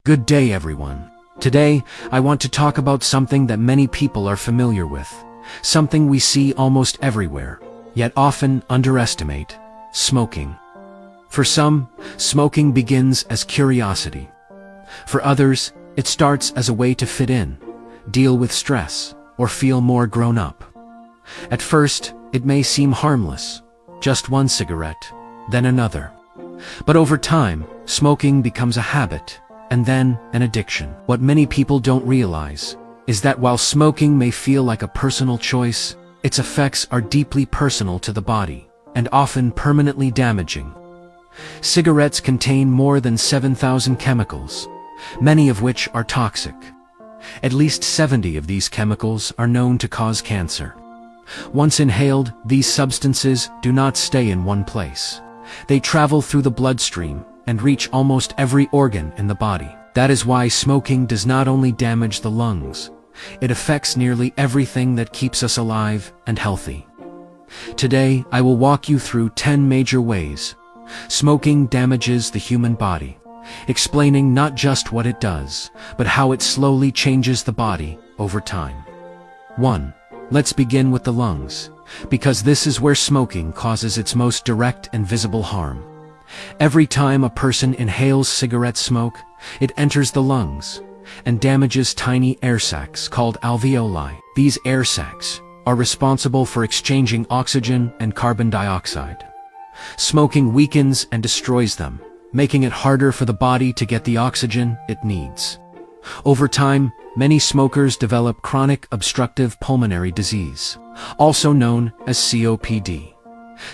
Good day, everyone. Today, I want to talk about something that many people are familiar with, something we see almost everywhere, yet often underestimate: smoking. For some, smoking begins as curiosity. For others, it starts as a way to fit in, deal with stress, or feel more grown up. At first, it may seem harmless, just one cigarette, then another. But over time, smoking becomes a habit, and then an addiction. What many people don't realize is that while smoking may feel like a personal choice, its effects are deeply personal to the body, and often permanently damaging. Cigarettes contain more than 7,000 chemicals, many of which are toxic. At least 70 of these chemicals are known to cause cancer. Once inhaled, these substances do not stay in one place. They travel through the bloodstream and reach almost every organ in the body. That is why smoking does not only damage the lungs, it affects nearly everything that keeps us alive and healthy. Today, I will walk you through 10 major ways smoking damages the human body, explaining not just what it does, but how it slowly changes the body over time. 1. Let's begin with the lungs, because this is where smoking causes its most direct and visible harm. Every time a person inhales cigarette smoke, it enters the lungs and damages tiny air sacs called alveoli. These air sacs are responsible for exchanging oxygen and carbon dioxide. Smoking weakens and destroys them, making it harder for the body to get the oxygen it needs. Over time, many smokers develop chronic obstructive pulmonary disease, also known as COPD.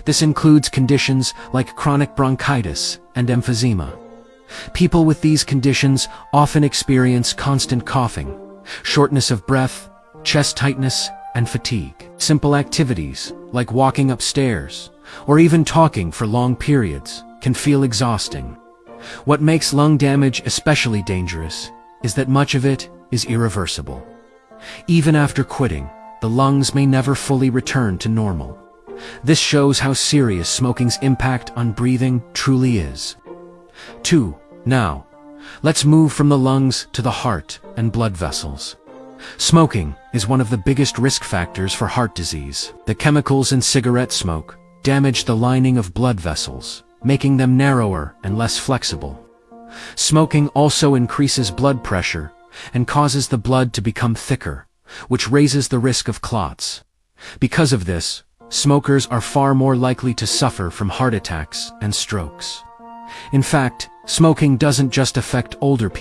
This includes conditions like chronic bronchitis and emphysema. People with these conditions often experience constant coughing, shortness of breath, chest tightness, and fatigue. Simple activities, like walking upstairs, or even talking for long periods, can feel exhausting. What makes lung damage especially dangerous is that much of it is irreversible. Even after quitting, the lungs may never fully return to normal. This shows how serious smoking's impact on breathing truly is. 2. Now, let's move from the lungs to the heart and blood vessels. Smoking is one of the biggest risk factors for heart disease. The chemicals in cigarette smoke damage the lining of blood vessels, making them narrower and less flexible. Smoking also increases blood pressure and causes the blood to become thicker, which raises the risk of clots. Because of this, smokers are far more likely to suffer from heart attacks and strokes. In fact, smoking doesn't just affect older people.